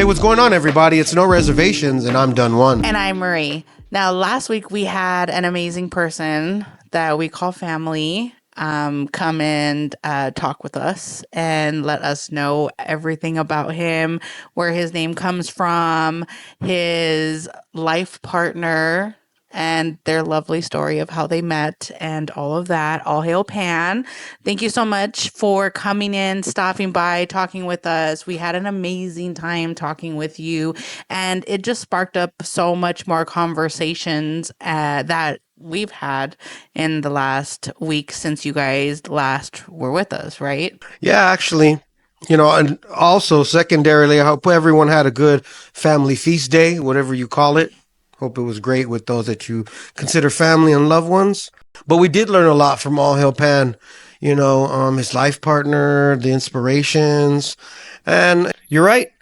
what's going on, everybody? It's No Reservations, and I'm done one. And I'm Marie. Now, last week we had an amazing person that we call family come and talk with us and let us know everything about him, where his name comes from, his life partner, and their lovely story of how they met and all of that. All hail Pan. Thank you so much for coming in, stopping by, talking with us. We had an amazing time talking with you, and it just sparked up so much more conversations that we've had in the last week since you guys last were with us, right? Yeah, actually, and also secondarily, I hope everyone had a good family feast day, whatever you call it. Hope it was great with those that you consider family and loved ones. But we did learn a lot from All Hail Pan, his life partner, the inspirations. And you're right.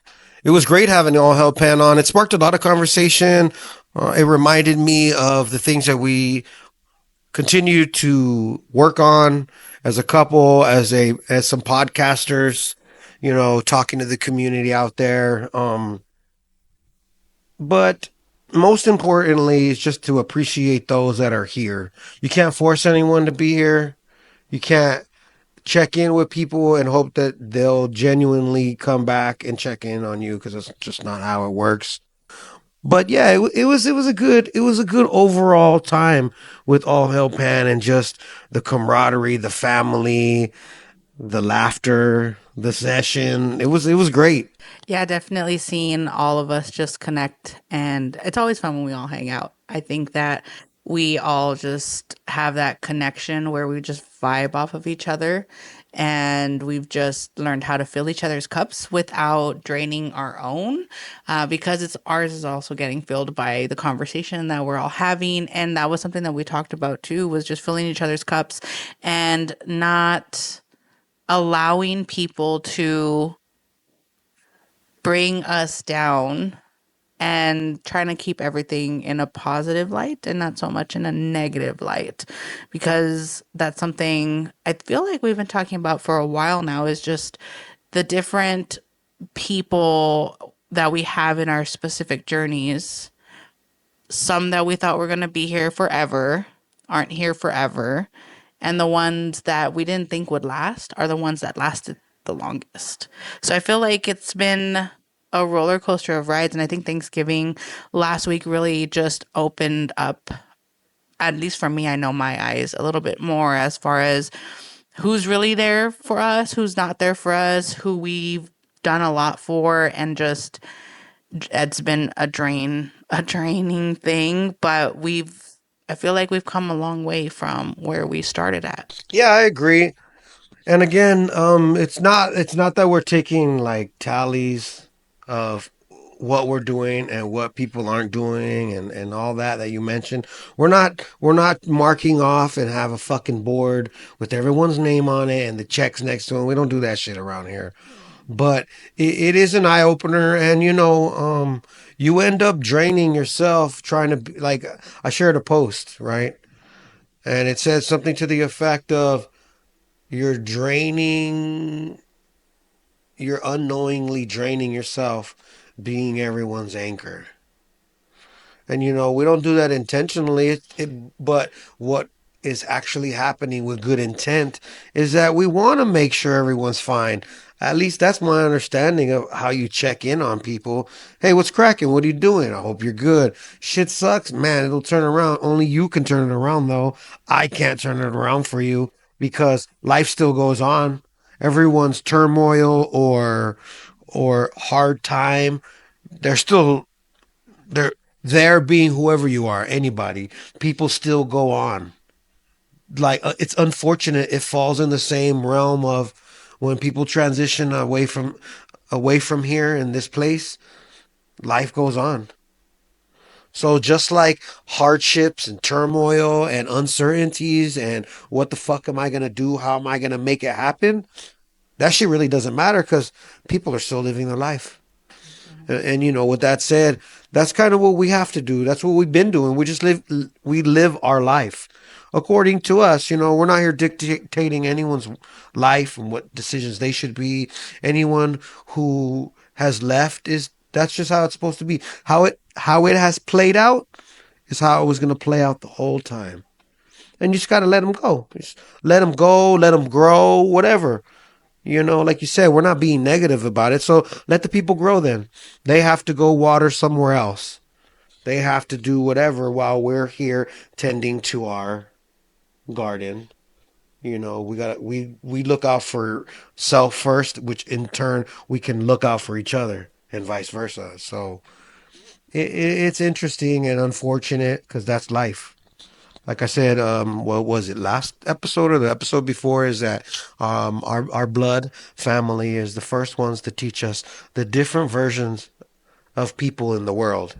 It was great having All Hail Pan on. It sparked a lot of conversation. It reminded me of the things that we continue to work on as a couple, as some podcasters, talking to the community out there. But most importantly, is just to appreciate those that are here. You can't force anyone to be here. You can't check in with people and hope that they'll genuinely come back and check in on you, because that's just not how it works. But yeah, it was a good overall time with All Hail Pan, and just the camaraderie, the family, the laughter, the session. It was great. Yeah, definitely seeing all of us just connect. And it's always fun when we all hang out. I think that we all just have that connection where we just vibe off of each other. And we've just learned how to fill each other's cups without draining our own, because it's ours is also getting filled by the conversation that we're all having. And that was something that we talked about too, was just filling each other's cups and not allowing people to bring us down, and trying to keep everything in a positive light and not so much in a negative light, because that's something I feel like we've been talking about for a while now, is just the different people that we have in our specific journeys. Some that we thought were going to be here forever aren't here forever, and the ones that we didn't think would last are the ones that lasted the longest. So I feel like it's been a roller coaster of rides, and I think Thanksgiving last week really just opened up, at least for me, I know my eyes a little bit more as far as who's really there for us, who's not there for us, who we've done a lot for, and just it's been a draining thing, but I feel like we've come a long way from where we started at. Yeah, I agree. And again, it's not that we're taking like tallies of what we're doing and what people aren't doing, and all that you mentioned. We're not marking off and have a fucking board with everyone's name on it and the checks next to them. We don't do that shit around here. But it is an eye opener, and you end up draining yourself trying to be, like, I shared a post, right? And it said something to the effect of, you're draining, you're unknowingly draining yourself being everyone's anchor. And we don't do that intentionally. But what is actually happening with good intent is that we want to make sure everyone's fine. At least that's my understanding of how you check in on people. Hey, what's cracking? What are you doing? I hope you're good. Shit sucks, man. It'll turn around. Only you can turn it around, though. I can't turn it around for you, because life still goes on. Everyone's turmoil or hard time, they're still they're there, being whoever you are, anybody. People still go on. Like, it's unfortunate it falls in the same realm of when people transition away from here in this place. Life goes on. So just like hardships and turmoil and uncertainties and what the fuck am I gonna do? How am I gonna make it happen? That shit really doesn't matter, because people are still living their life. And with that said, that's kind of what we have to do. That's what we've been doing. We live our life according to us. We're not here dictating anyone's life and what decisions they should be. Anyone who has left That's just how it's supposed to be. How it has played out is how it was going to play out the whole time. And you just got to let them go. Just let them go, let them grow, whatever. Like you said, we're not being negative about it. So let the people grow then. They have to go water somewhere else. They have to do whatever while we're here tending to our garden. We look out for self first, which in turn we can look out for each other and vice versa. So it's interesting and unfortunate because that's life. Like I said, what was it, last episode or the episode before, is that our blood family is the first ones to teach us the different versions of people in the world.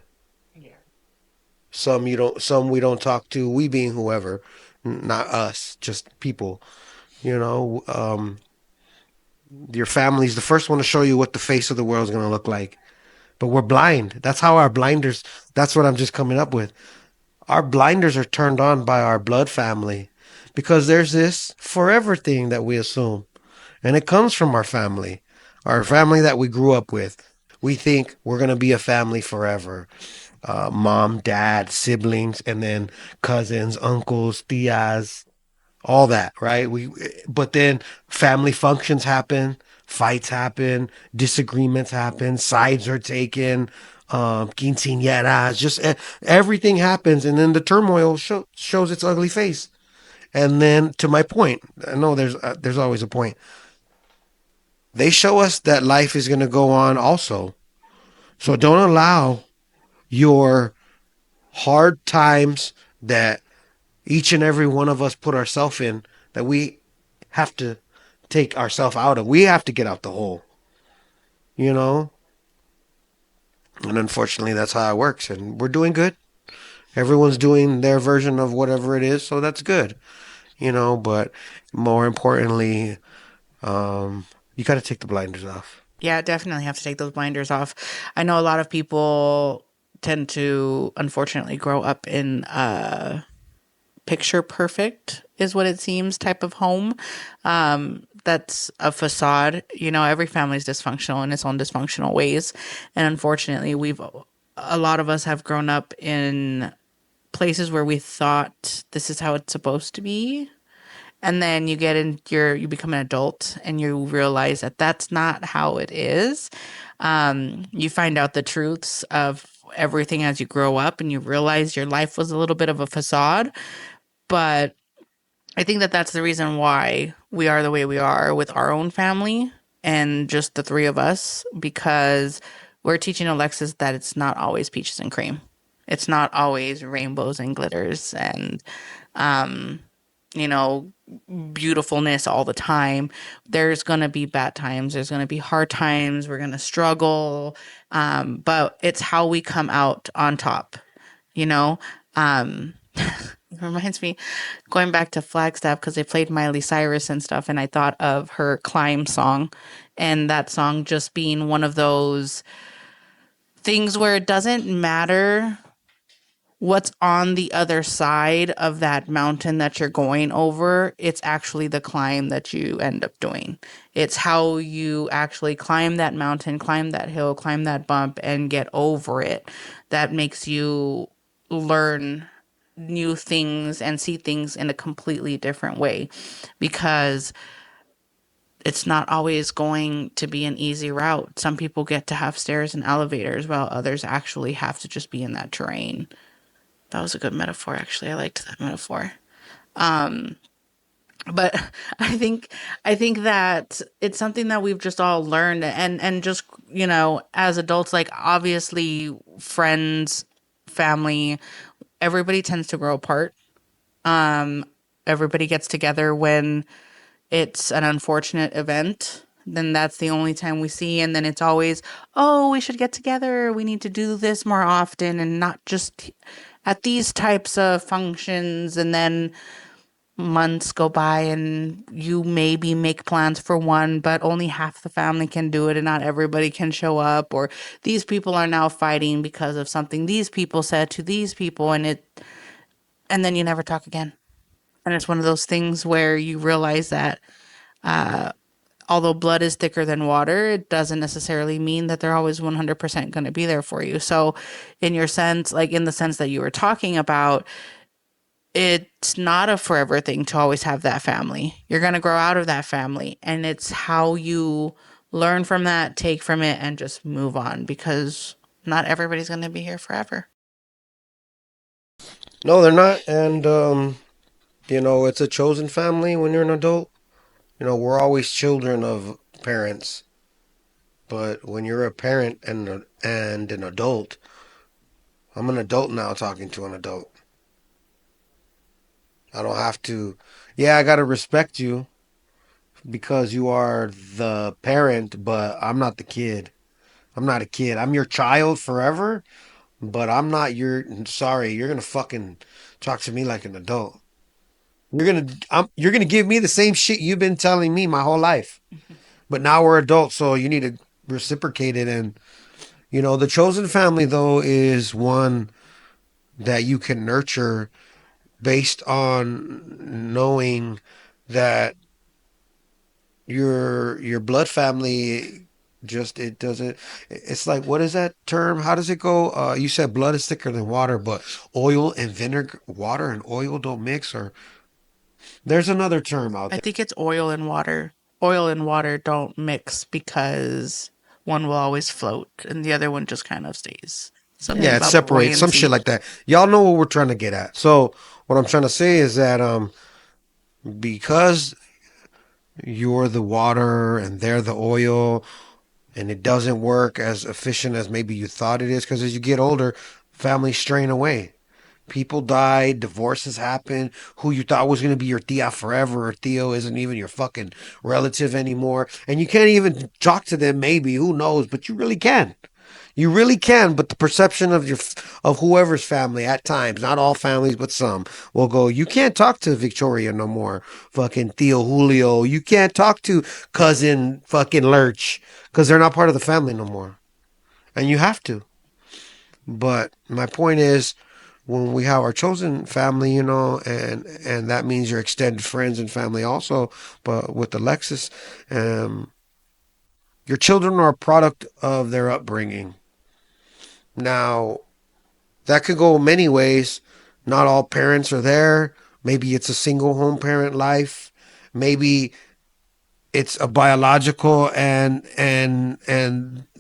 Some we don't talk to. We being whoever, not us, just people. You know, your family's the first one to show you what the face of the world is going to look like. But we're blind. That's how our blinders. That's what I'm just coming up with. Our blinders are turned on by our blood family because there's this forever thing that we assume, and it comes from our family that we grew up with. We think we're going to be a family forever. Mom, dad, siblings, and then cousins, uncles, tias, all that, right? But then family functions happen, fights happen, disagreements happen, sides are taken, quinceañeras, just everything happens, and then the turmoil shows its ugly face. And then, to my point, I know there's always a point. They show us that life is going to go on also. So don't allow your hard times that each and every one of us put ourselves in, that we have to take ourselves out of. We have to get out the hole, you know? And unfortunately, that's how it works. And we're doing good. Everyone's doing their version of whatever it is, so that's good, But more importantly, you got to take the blinders off. Yeah, definitely have to take those blinders off. I know a lot of people tend to unfortunately grow up in picture perfect is what it seems type of home. That's a facade. Every family is dysfunctional in its own dysfunctional ways. And unfortunately, a lot of us have grown up in places where we thought this is how it's supposed to be. And then you become an adult and you realize that that's not how it is. You find out the truths of everything as you grow up and you realize your life was a little bit of a facade. But I think that that's the reason why we are the way we are with our own family and just the three of us, because we're teaching Alexis that it's not always peaches and cream. It's not always rainbows and glitters and, you know, beautifulness all the time. There's going to be bad times. There's going to be hard times. We're going to struggle. But it's how we come out on top, you know? It reminds me going back to Flagstaff because they played Miley Cyrus and stuff, and I thought of her Climb song, and that song just being one of those things where it doesn't matter what's on the other side of that mountain that you're going over. It's actually the climb that you end up doing. It's how you actually climb that mountain, climb that hill, climb that bump, and get over it that makes you learn new things and see things in a completely different way, because it's not always going to be an easy route. Some people get to have stairs and elevators while others actually have to just be in that terrain. That was a good metaphor, actually. I liked that metaphor. But I think that it's something that we've just all learned, and just, as adults, like, obviously friends, family, everybody tends to grow apart. Everybody gets together when it's an unfortunate event. Then that's the only time we see, and then it's always, oh, we should get together. We need to do this more often and not just at these types of functions. And then months go by and you maybe make plans for one, but only half the family can do it and not everybody can show up, or these people are now fighting because of something these people said to these people, and then you never talk again. And it's one of those things where you realize that although blood is thicker than water, it doesn't necessarily mean that they're always 100% going to be there for you. So, in your sense, like in the sense that you were talking about, it's not a forever thing to always have that family. You're going to grow out of that family, and it's how you learn from that, take from it, and just move on because not everybody's going to be here forever. No, they're not. And it's a chosen family when you're an adult. We're always children of parents, but when you're a parent and an adult, I'm an adult now talking to an adult. I don't have to. Yeah, I gotta respect you because you are the parent, but I'm not the kid. I'm not a kid. I'm your child forever, but I'm not your. Sorry, you're gonna fucking talk to me like an adult. You're gonna give me the same shit you've been telling me my whole life. But now we're adults, so you need to reciprocate it. And the chosen family though is one that you can nurture based on knowing that your blood family just it doesn't it's like, what is that term? How does it go? You said blood is thicker than water, but oil and vinegar, water and oil don't mix, or there's another term out I there. think it's oil and water. Oil and water don't mix because one will always float and the other one just kind of stays. Something Yeah, it about separates, some shit buoyancy. like that. Y'all know what we're trying to get at. So what I'm trying to say is that because you're the water and they're the oil, and it doesn't work as efficient as maybe you thought it is, because as you get older, families strain away. People die, divorces happen. Who you thought was going to be your tia forever or Theo isn't even your fucking relative anymore. And you can't even talk to them, maybe. Who knows? But you really can. You really can, but the perception of whoever's family at times, not all families, but some, will go, you can't talk to Victoria no more. Fucking Theo Julio. You can't talk to cousin fucking Lurch because they're not part of the family no more. And you have to. But my point is, when we have our chosen family, and that means your extended friends and family also, but with Alexis, your children are a product of their upbringing. Now, that could go many ways. Not all parents are there. Maybe it's a single home parent life. Maybe it's a biological and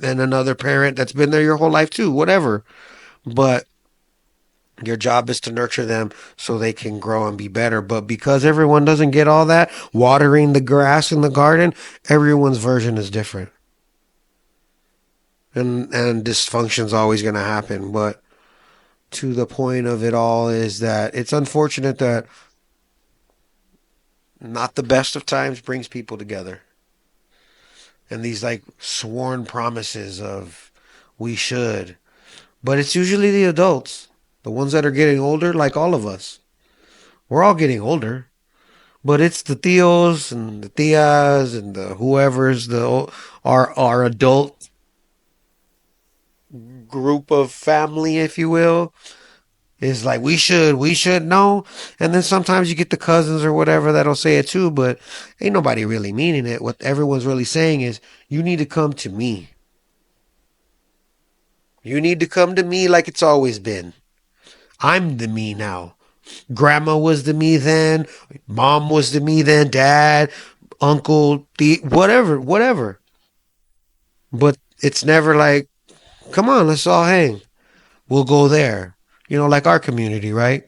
another parent that's been there your whole life too. Whatever. But your job is to nurture them so they can grow and be better. But because everyone doesn't get all that, watering the grass in the garden, everyone's version is different. And dysfunction's always going to happen. But to the point of it all is that it's unfortunate that not the best of times brings people together. And these like sworn promises of we should. But it's usually the adults, the ones that are getting older, like all of us. We're all getting older. But it's the Theos and the Tias and the whoever's our adult group of family, if you will, is like we should know. And then sometimes you get the cousins or whatever that'll say it too, but ain't nobody really meaning it. What everyone's really saying is, you need to come to me. You need to come to me like it's always been. I'm the me now. Grandma was the me then. Mom was the me then. Dad, uncle, whatever, whatever. But it's never like, come on, let's all hang. We'll go there. Like our community, right?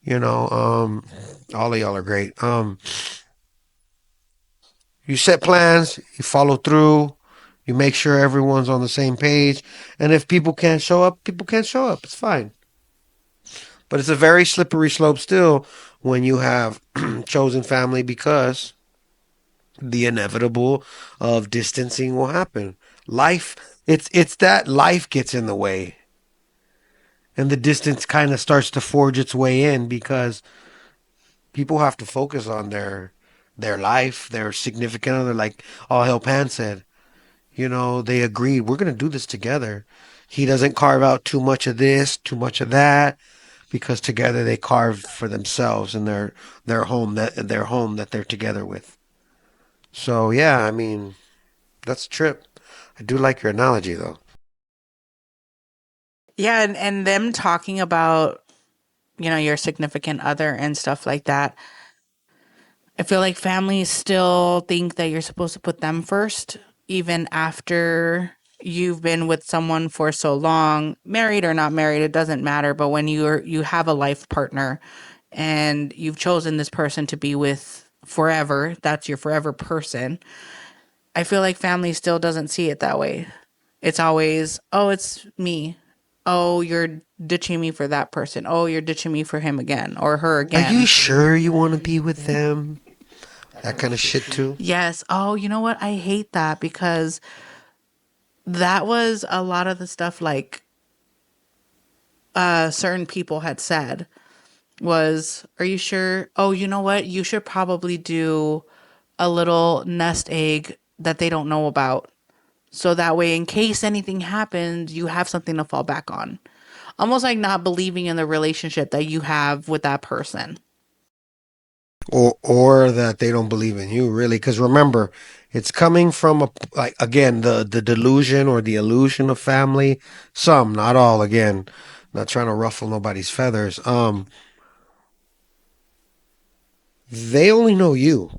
You know, um, all of y'all are great. You set plans, you follow through, you make sure everyone's on the same page. And if people can't show up, people can't show up. It's fine. But it's a very slippery slope still when you have chosen family, because the inevitable of distancing will happen. Life, it's that life gets in the way, and the distance kind of starts to forge its way in because people have to focus on their life, their significant other. Like all hell Pan said, they agreed we're gonna do this together. He doesn't carve out too much of this, too much of that, because together they carve for themselves and their home that they're together with. So yeah, I mean, that's a trip. I do like your analogy though. Yeah, and them talking about, your significant other and stuff like that. I feel like families still think that you're supposed to put them first, even after you've been with someone for so long, married or not married, it doesn't matter. But when you have a life partner and you've chosen this person to be with forever, that's your forever person. I feel like family still doesn't see it that way. It's always, oh, it's me. Oh, you're ditching me for that person. Oh, you're ditching me for him again or her Are you again. sure you want to be with them? That kind of shit too. Yes. Oh, you know what? I hate that because that was a lot of the stuff like certain people had said was, are you sure? Oh, you know what? You should probably do a little nest egg that they don't know about. So that way, in case anything happens, you have something to fall back on. Almost like not believing in the relationship that you have with that person. Or that they don't believe in you really, because remember, it's coming from a, like, again, the delusion or the illusion of family. Some, not all, again, not trying to ruffle nobody's feathers. They only know you.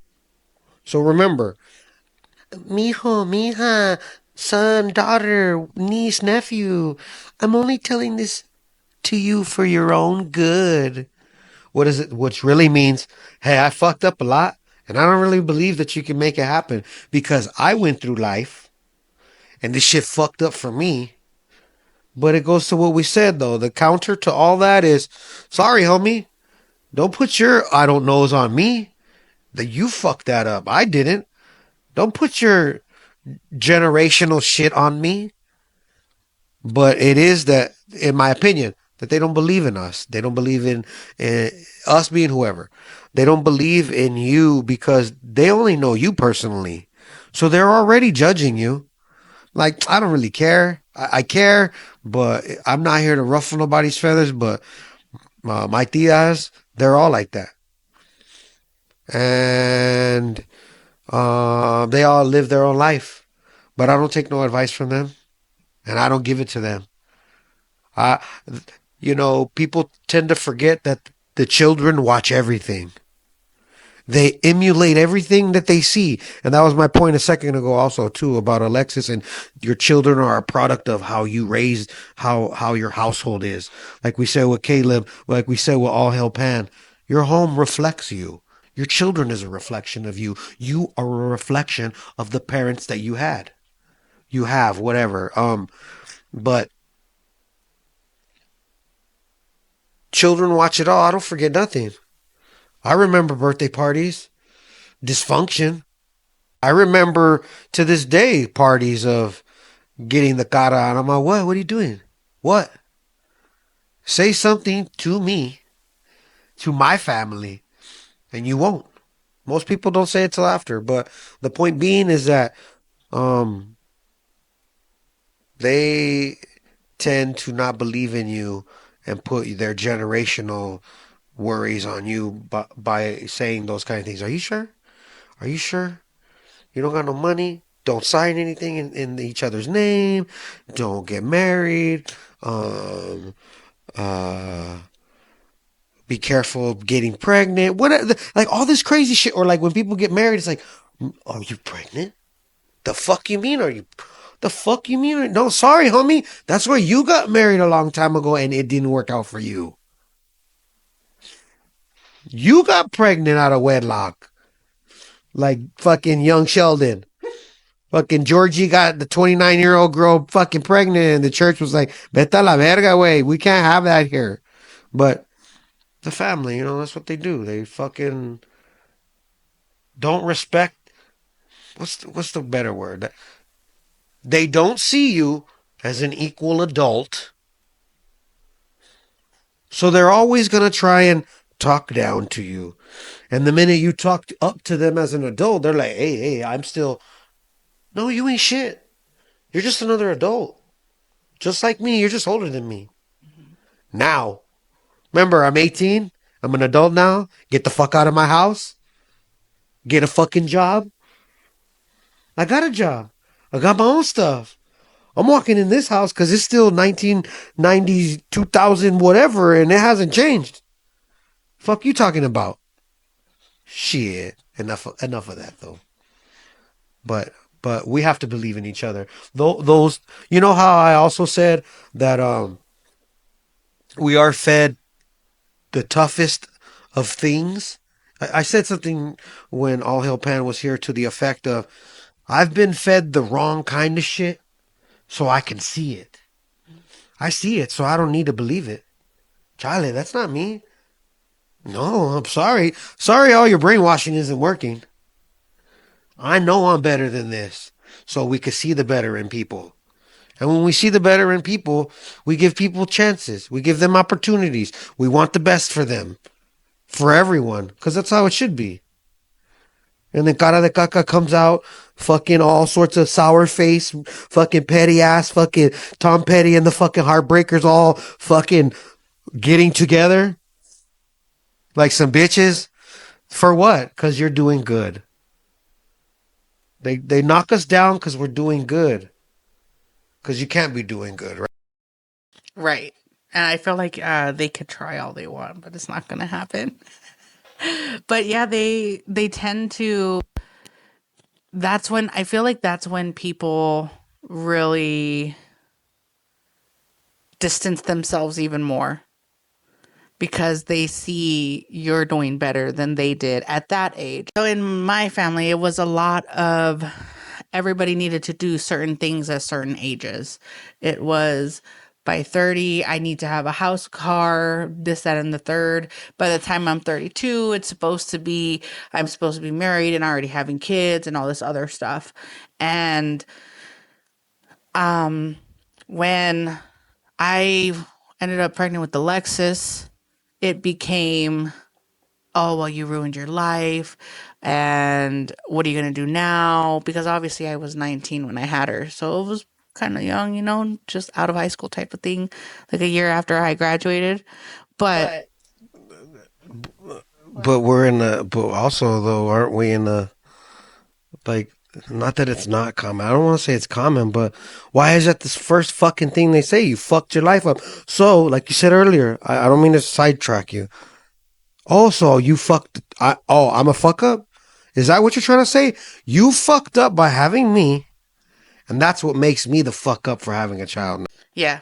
So remember, mijo, mija, son, daughter, niece, nephew, I'm only telling this to you for your own good. What is it? Which really means, hey, I fucked up a lot, and I don't really believe that you can make it happen because I went through life and this shit fucked up for me. But it goes to what we said though. The counter to all that is, sorry, homie, don't put your I don't knows on me. That you fucked that up. I didn't. Don't put your generational shit on me. But it is that, in my opinion, that they don't believe in us. They don't believe in us being whoever. They don't believe in you because they only know you personally. So they're already judging you. Like, I don't really care. I care, but I'm not here to ruffle nobody's feathers. But my tias, they're all like that. And they all live their own life. But I don't take no advice from them, and I don't give it to them. I, people tend to forget that the children watch everything. They emulate everything that they see. And that was my point a second ago also too about Alexis, and your children are a product of how you raised, how your household is. Like we said with Caleb, like we said with All Hail Pan, your home reflects you. Your children is a reflection of you. You are a reflection of the parents that you had. You have whatever. But children watch it all. I don't forget nothing. I remember birthday parties, dysfunction. I remember to this day parties of getting the cara, and I'm like, what? What are you doing? What? Say something to me, to my family, and you won't. Most people don't say it till after, but the point being is that um, they tend to not believe in you and put their generational worries on you by saying those kind of things. Are you sure? Are you sure? You don't got no money. Don't sign anything in each other's name. Don't get married. Um, uh, be careful of getting pregnant. What, like all this crazy shit. Or like when people get married, it's like, are you pregnant? The fuck you mean? Are you? The fuck you mean? No, sorry, homie. That's where you got married a long time ago, and it didn't work out for you. You got pregnant out of wedlock, like fucking young Sheldon. Fucking Georgie got the 29-year-old girl fucking pregnant, and the church was like, "Vete a la verga, way. We can't have that here." But the family, that's what they do. They fucking don't respect. What's the better word? They don't see you as an equal adult, so they're always gonna try and talk down to you. And the minute you talk up to them as an adult, they're like, "Hey, hey, I'm still." No, you ain't shit. You're just another adult, just like me. You're just older than me now. Remember, I'm 18. I'm an adult now. Get the fuck out of my house. Get a fucking job. I got a job. I got my own stuff. I'm walking in this house because it's still 1990s, 2000, whatever, and it hasn't changed. Fuck you talking about? Shit. Enough of that though. But but we have to believe in each other. Those, you know how I also said that we are fed the toughest of things. I said something when All Hail Pan was here to the effect of, I've been fed the wrong kind of shit, so I can see it. I see it, so I don't need to believe it. Charlie, that's not me. No, I'm sorry. Sorry, all your brainwashing isn't working. I know I'm better than this, so we can see the better in people. And when we see the better in people, we give people chances. We give them opportunities. We want the best for them, for everyone, because that's how it should be. And then Cara de Caca comes out, fucking all sorts of sour face, fucking petty ass, fucking Tom Petty and the fucking Heartbreakers all fucking getting together like some bitches. For what? Because you're doing good. They knock us down because we're doing good. Because you can't be doing good, right? Right. And I feel like they could try all they want, but it's not going to happen. But yeah, they tend to. That's when I feel like that's when people really distance themselves even more because they see you're doing better than they did at that age. So in my family, it was a lot of everybody needed to do certain things at certain ages. It was by 30, I need to have a house, car, this, that, and the third. By the time I'm 32, I'm supposed to be married and already having kids and all this other stuff. And when I ended up pregnant with Alexis, it became, oh, well, you ruined your life. And what are you going to do now? Because obviously I was 19 when I had her. So it was kind of young, just out of high school type of thing, like a year after I graduated. But But we're in the. But also though, aren't we in the, like? Not that it's not common. I don't want to say it's common, but why is that this first fucking thing they say? You fucked your life up. So, like you said earlier, I don't mean to sidetrack you. Also, you fucked. I'm a fuck up. Is that what you're trying to say? You fucked up by having me, and that's what makes me the fuck up for having a child. yeah,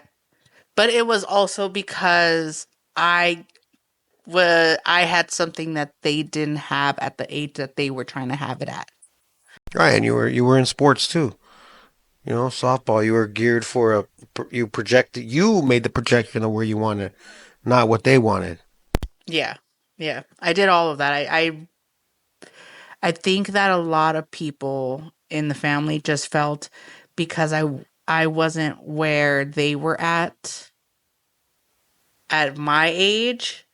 but it was also because I I had something that they didn't have at the age that they were trying to have it at. Right, and you were in sports too. You know, softball. You were geared for a. You projected. You made the projection of where you wanted, not what they wanted. Yeah. Yeah. I did all of that. I think that a lot of people in the family just felt because I wasn't where they were at my age,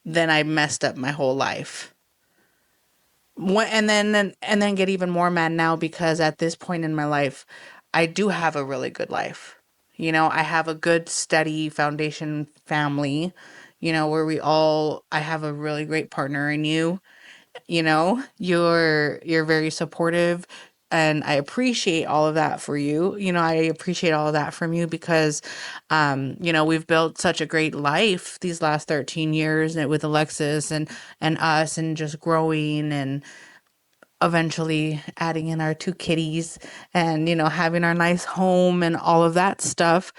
then I messed up my whole life. And then get even more mad now because at this point in my life, I do have a really good life. I have a good steady foundation family, where I have a really great partner in you. You're very supportive, and I appreciate all of that for you. I appreciate all of that from you because we've built such a great life these last 13 years with Alexis and us, and just growing and eventually adding in our two kitties, and having our nice home and all of that stuff.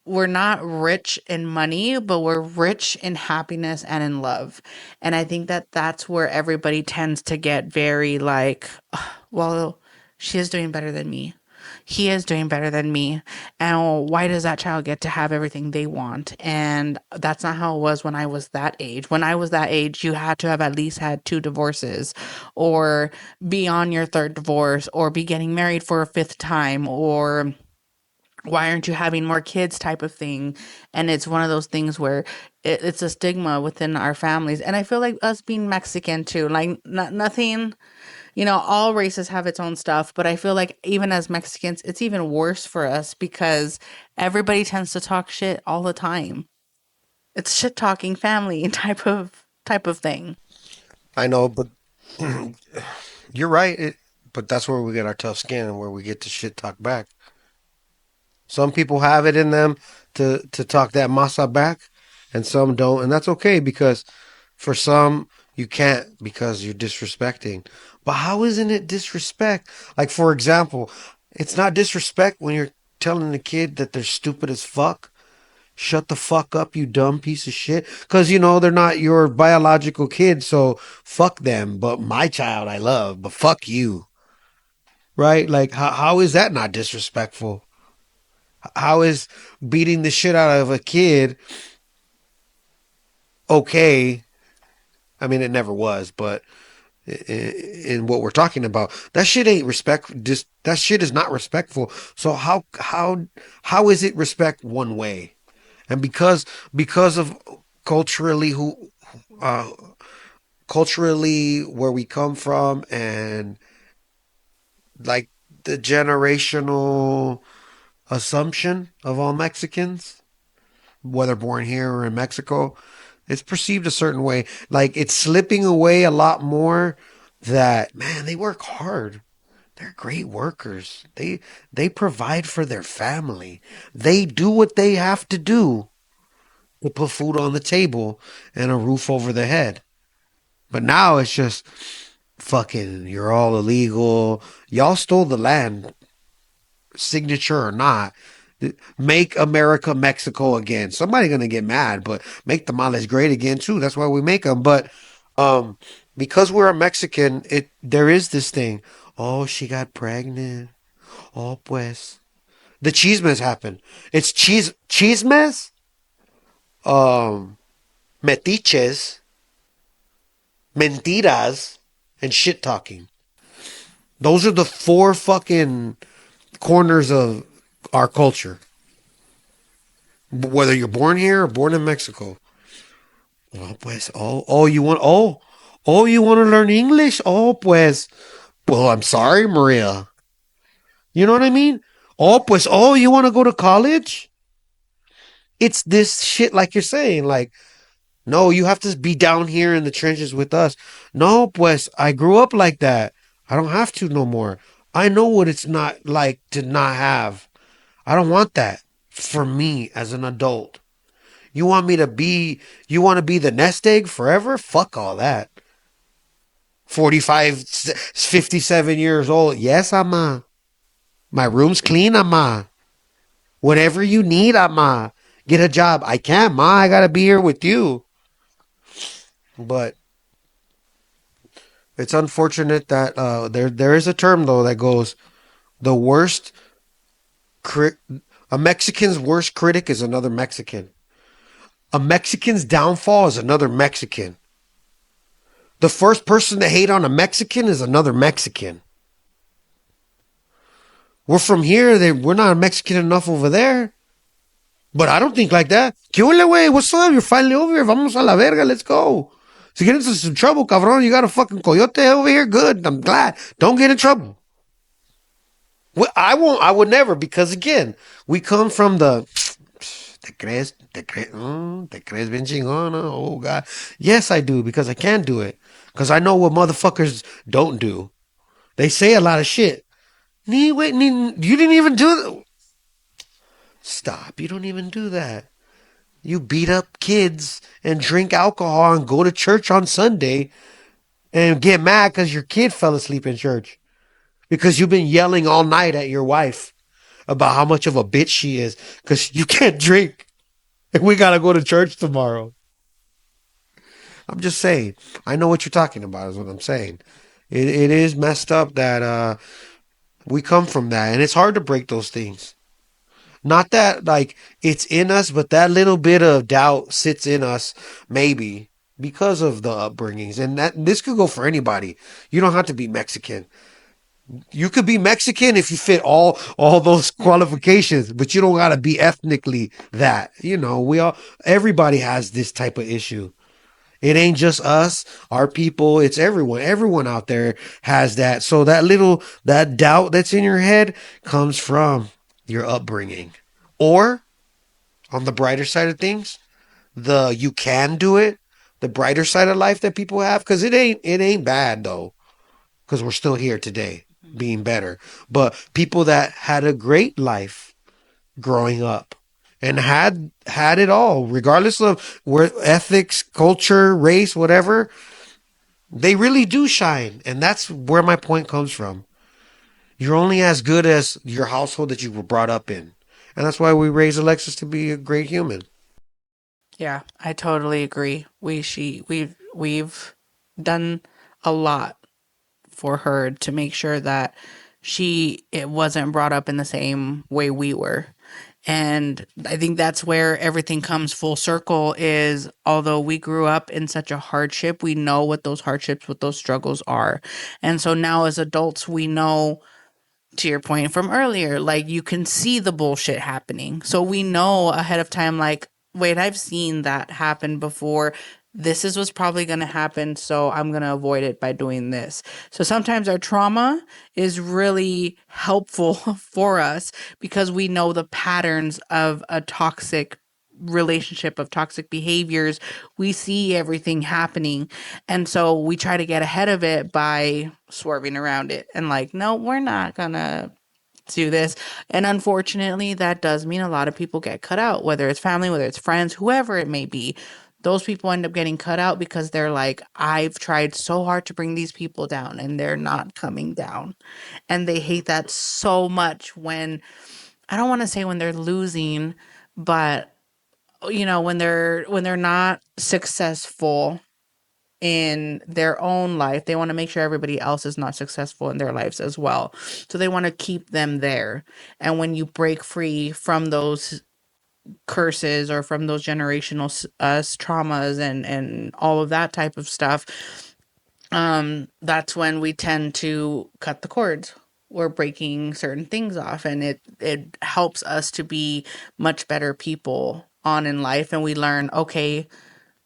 We're not rich in money, but we're rich in happiness and in love. And I think that that's where everybody tends to get very like, "Ugh, well, she is doing better than me, he is doing better than me, and why does that child get to have everything they want?" And that's not how it was when I was that age. When I was that age, you had to have at least had two divorces, or be on your third divorce, or be getting married for a fifth time, or why aren't you having more kids type of thing. And it's one of those things where it's a stigma within our families. And I feel like us being Mexican too, like nothing, all races have its own stuff, but I feel like even as Mexicans, it's even worse for us because everybody tends to talk shit all the time. It's shit talking family type of thing. I know, but You're right. But that's where we get our tough skin and where we get to shit talk back. Some people have it in them to talk that masa back, and some don't, and that's okay because for some you can't because you're disrespecting. But how isn't it disrespect? Like for example, it's not disrespect when you're telling the kid that they're stupid as fuck. Shut the fuck up, you dumb piece of shit. Because, you know, they're not your biological kid, so fuck them. But my child I love, but fuck you. Right? Like, how is that not disrespectful? How is beating the shit out of a kid okay? I mean, it never was, but in what we're talking about, that shit ain't respect. Just that shit is not respectful. So how is it respect one way? And because of culturally who uh, culturally where we come from and like the generational assumption of all Mexicans, whether born here or in Mexico, it's perceived a certain way. Like it's slipping away a lot more that man, they work hard. They're great workers. They provide for their family. They do what they have to do to put food on the table and a roof over their head. But now it's just fucking you're all illegal. Y'all stole the land, signature or not. Make America Mexico again. Somebody gonna get mad, but make tamales great again too. That's why we make them. But um, because we're a Mexican, it there is this thing. Oh, she got pregnant. Oh, pues the chismes happen. It's chismes, um, metiches, mentiras, and shit talking. Those are the four fucking corners of our culture. Whether you're born here or born in Mexico. Oh, pues, you want to learn English? Oh, pues, well, I'm sorry, Maria. You know what I mean? Oh, pues, you want to go to college? It's this shit, like you're saying, like, no, you have to be down here in the trenches with us. No, pues, I grew up like that. I don't have to no more. I know what it's not like to not have. I don't want that for me as an adult. You want me to be, you want to be the nest egg forever? Fuck all that. 45, 57 years old. Yes, Ama. My room's clean, Ama. Whatever you need, Ama. Get a job. I can't, Ma. I gotta be here with you. But it's unfortunate that there is a term though that goes the worst cri- a Mexican's worst critic is another Mexican. A Mexican's downfall is another Mexican. The first person to hate on a Mexican is another Mexican. We're from here. We're not Mexican enough over there. But I don't think like that. ¿Qué huele, güey? What's up? You're finally over here. Vamos a la verga. Let's go. So get into some trouble, cabrón. You got a fucking coyote over here. Good. I'm glad. Don't get in trouble. Well, I won't. I would never because again, we come from the. Te crees bien chingona. Oh God. Yes, I do because I can do it. Because I know what motherfuckers don't do. They say a lot of shit. You didn't even do that. Stop. You don't even do that. You beat up kids and drink alcohol and go to church on Sunday and get mad because your kid fell asleep in church because you've been yelling all night at your wife about how much of a bitch she is because you can't drink and we got to go to church tomorrow. I'm just saying. I know what you're talking about, is what I'm saying. It is messed up that we come from that and it's hard to break those things. Not that like it's in us, but that little bit of doubt sits in us, maybe because of the upbringings. And that this could go for anybody. You don't have to be Mexican. You could be Mexican if you fit all those qualifications, but you don't gotta be ethnically that. You know, everybody has this type of issue. It ain't just us, our people, it's everyone. Everyone out there has that. So that doubt that's in your head comes from your upbringing. Or on the brighter side of things, the you can do it, the brighter side of life that people have cuz it ain't bad though. because we're still here today, Mhm. being better. But people that had a great life growing up and had it all, regardless of where ethics, culture, race, whatever, they really do shine. And that's where my point comes from. You're only as good as your household that you were brought up in. And that's why we raise Alexis to be a great human. Yeah, I totally agree. We've done a lot for her to make sure that she it wasn't brought up in the same way we were. And I think that's where everything comes full circle is although we grew up in such a hardship, we know what those hardships, what those struggles are. And so now as adults, we know to your point from earlier, like you can see the bullshit happening. So we know ahead of time, like, wait, I've seen that happen before. This is what's probably going to happen. So I'm going to avoid it by doing this. So sometimes our trauma is really helpful for us because we know the patterns of a toxic relationship of toxic behaviors. We see everything happening, and so we try to get ahead of it by swerving around it and like, no, we're not gonna do this. And unfortunately, that does mean a lot of people get cut out, whether it's family, whether it's friends, whoever it may be. Those people end up getting cut out because they're like, I've tried so hard to bring these people down and they're not coming down. And they hate that so much when, I don't want to say when they're losing, but when they're not successful in their own life, they want to make sure everybody else is not successful in their lives as well. So they want to keep them there. And when you break free from those curses or from those generational traumas and all of that type of stuff, that's when we tend to cut the cords. We're breaking certain things off, and it helps us to be much better people on in life. And we learn, okay,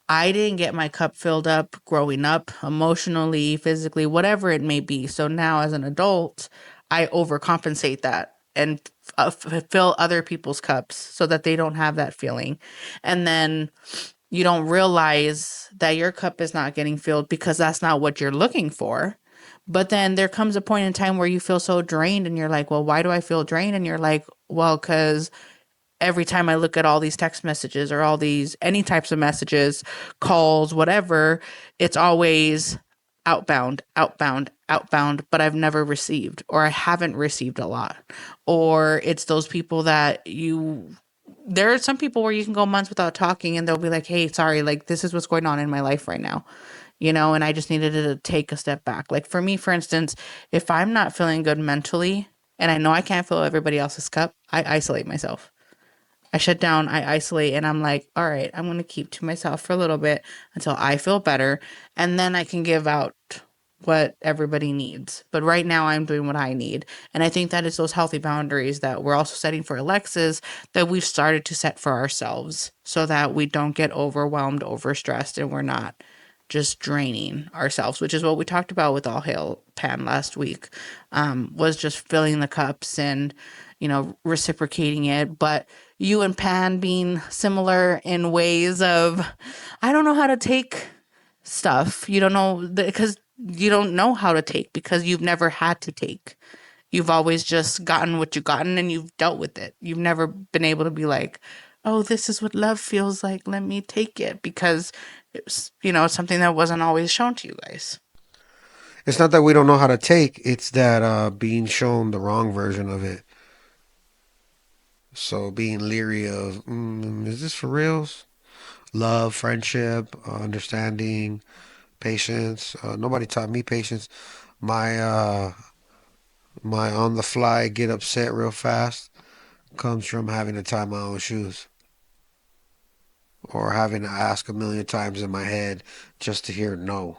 I didn't get my cup filled up growing up, emotionally, physically, whatever it may be. So now as an adult, I overcompensate that and fill other people's cups so that they don't have that feeling. And then you don't realize that your cup is not getting filled because that's not what you're looking for. But then there comes a point in time where you feel so drained and you're like, well, why do I feel drained? And you're like, well, because every time I look at all these text messages or all these any types of messages, calls, whatever, it's always outbound, outbound, outbound, but I've never received or I haven't received a lot. Or it's those people that there are some people where you can go months without talking and they'll be like, hey, sorry, like this is what's going on in my life right now, and I just needed to take a step back. Like for me, for instance, if I'm not feeling good mentally and I know I can't fill everybody else's cup, I isolate myself. I shut down, I isolate, and I'm like, all right, I'm going to keep to myself for a little bit until I feel better. And then I can give out what everybody needs. But right now, I'm doing what I need. And I think that is those healthy boundaries that we're also setting for Alexis that we've started to set for ourselves so that we don't get overwhelmed, overstressed, and we're not just draining ourselves, which is what we talked about with All Hail Pan last week, was just filling the cups and, reciprocating it. But you and Pan being similar in ways of, I don't know how to take stuff. You don't know because you don't know how to take because you've never had to take. You've always just gotten what you've gotten and you've dealt with it. You've never been able to be like, oh, this is what love feels like. Let me take it because it's something that wasn't always shown to you guys. It's not that we don't know how to take, it's that being shown the wrong version of it. So being leery of, is this for reals? Love, friendship, understanding, patience. Nobody taught me patience. My on the fly get upset real fast comes from having to tie my own shoes or having to ask a million times in my head just to hear no.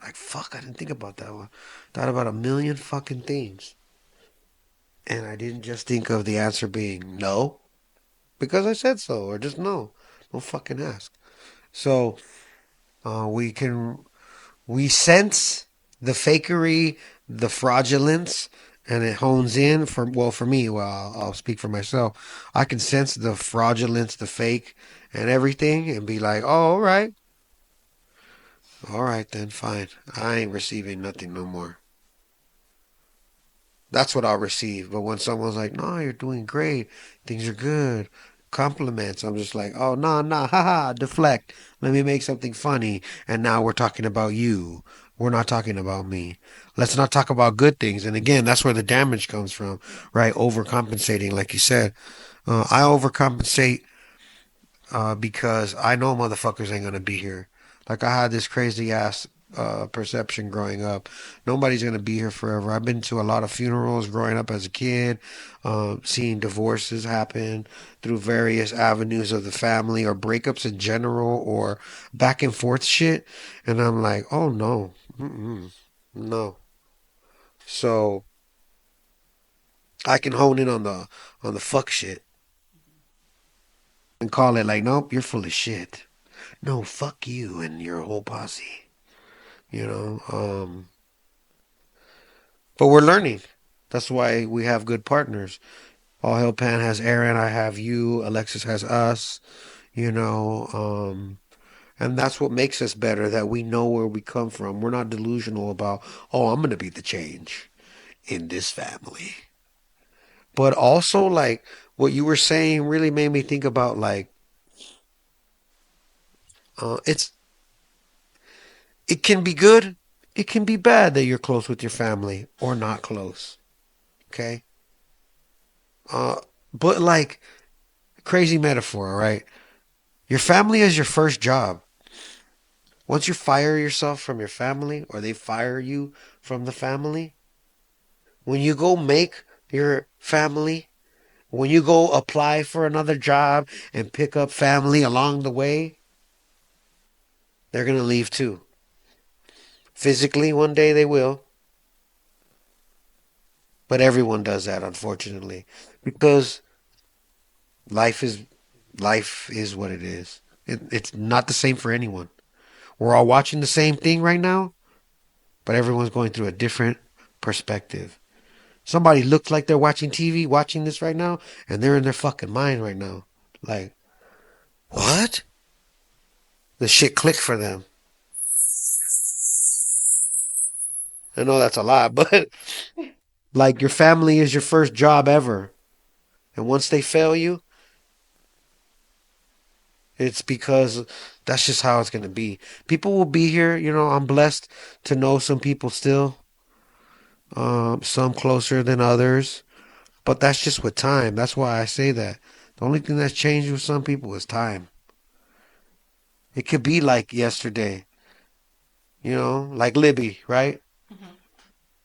Like fuck, I didn't think about that one. Thought about a million fucking things, and I didn't just think of the answer being no because I said so or just no. Don't fucking ask. So we sense the fakery, the fraudulence, and it hones in for me. Well, I'll speak for myself. I can sense the fraudulence, the fake, and everything, and be like, oh, all right then, fine. I ain't receiving nothing no more. That's what I'll receive. But when someone's like, "No, you're doing great. Things are good." Compliments. I'm just like, "Oh, no, no, haha, deflect. Let me make something funny." And now we're talking about you. We're not talking about me. Let's not talk about good things. And again, that's where the damage comes from, right? Overcompensating, like you said. I overcompensate because I know motherfuckers ain't gonna be here. Like I had this crazy ass perception growing up. Nobody's gonna be here forever. I've been to a lot of funerals growing up as a kid, seeing divorces happen through various avenues of the family or breakups in general or back and forth shit, and I'm like, oh no, mm-mm, no. So I can hone in on the fuck shit and call it like, nope, you're full of shit. No, fuck you and your whole posse. You know, but we're learning. That's why we have good partners. All Hell Pan has Aaron, I have you, Alexis has us, you know, and that's what makes us better, that we know where we come from. We're not delusional about, oh, I'm going to be the change in this family. But also, like, what you were saying really made me think about, like, it's, it can be good, it can be bad that you're close with your family or not close. Okay. Uh, but like, crazy metaphor, right? Your family is your first job. Once you fire yourself from your family or they fire you from the family, when you go make your family, when you go apply for another job and pick up family along the way, they're going to leave too. Physically, one day they will, but everyone does that, unfortunately, because life is life is what it is. It's not the same for anyone. We're all watching the same thing right now, but everyone's going through a different perspective. Somebody looks like they're watching TV, watching this right now, and they're in their fucking mind right now. Like, what? The shit clicked for them. I know that's a lot, but like your family is your first job ever. And once they fail you, it's because that's just how it's going to be. People will be here. You know, I'm blessed to know some people still, some closer than others. But that's just with time. That's why I say that. The only thing that's changed with some people is time. It could be like yesterday, you know, like Libby, right?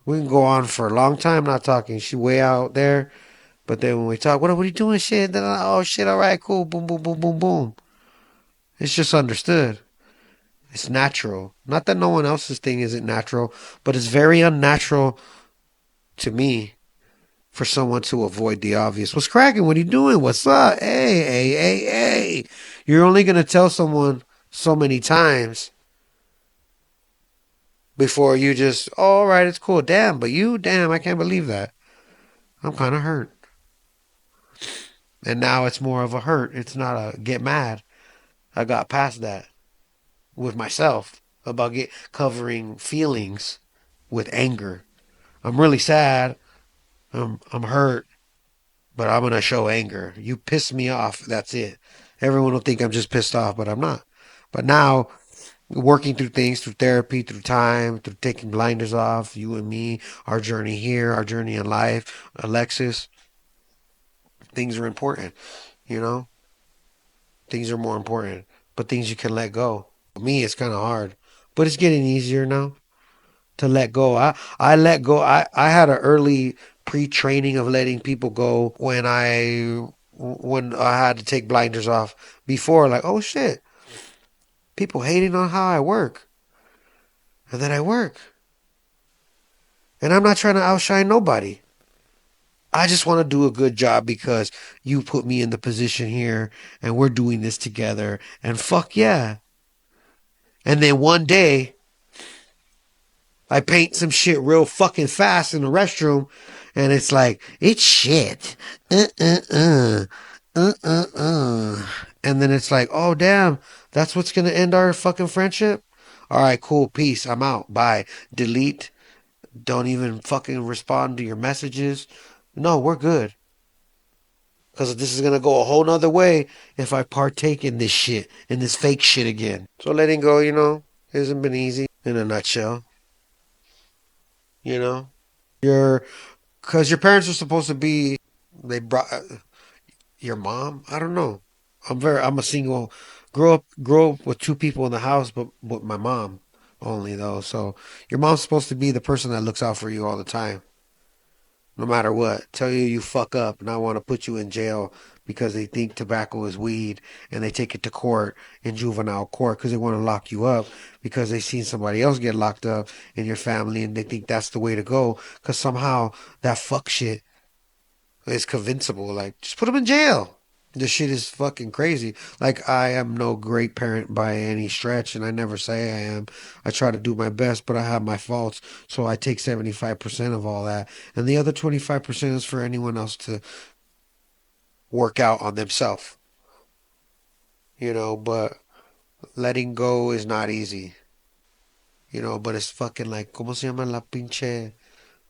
We can go on for a long time not talking. She way out there. But then when we talk, what are you doing? Shit. Then, oh, shit. All right, cool. Boom, boom, boom, boom, boom. It's just understood. It's natural. Not that no one else's thing isn't natural, but it's very unnatural to me for someone to avoid the obvious. What's cracking? What are you doing? What's up? Hey, hey, hey, hey. You're only going to tell someone so many times before you just, oh, all right, it's cool. Damn, but you, damn, I can't believe that. I'm kind of hurt. And now it's more of a hurt. It's not a get mad. I got past that with myself about covering feelings with anger. I'm really sad. I'm hurt, but I'm gonna show anger. You piss me off. That's it. Everyone will think I'm just pissed off, but I'm not. But now, working through things, through therapy, through time, through taking blinders off, you and me, our journey here, our journey in life, Alexis, things are important. You know, things are more important, but things you can let go. For me, it's kind of hard, but it's getting easier now to let go. I let go. I had an early pre-training of letting people go when I had to take blinders off before. Like, oh shit, people hating on how I work, and then I work, and I'm not trying to outshine nobody. I just want to do a good job because you put me in the position here, and we're doing this together. And fuck yeah. And then one day I paint some shit real fucking fast in the restroom, and it's like, it's shit. Uh, uh, uh. And then it's like, oh, damn, that's what's going to end our fucking friendship? All right, cool, peace, I'm out, bye. Delete, Don't even fucking respond to your messages. No, we're good. Because this is going to go a whole nother way if I partake in this shit, in this fake shit again. So letting go, hasn't been easy in a nutshell. You know? You're, because your parents are supposed to be, they brought, your mom? I don't know. I'm a single, grew up with two people in the house, but with my mom only though. So your mom's supposed to be the person that looks out for you all the time, no matter what. Tell you you fuck up and I want to put you in jail because they think tobacco is weed and they take it to court in juvenile court because they want to lock you up because they seen somebody else get locked up in your family and they think that's the way to go because somehow that fuck shit is convincible. Like, just put them in jail. This shit is fucking crazy. Like, I am no great parent by any stretch, and I never say I am. I try to do my best, but I have my faults. So I take 75% of all that. And the other 25% is for anyone else to work out on themselves. But letting go is not easy. But it's fucking like, ¿cómo se llama la pinche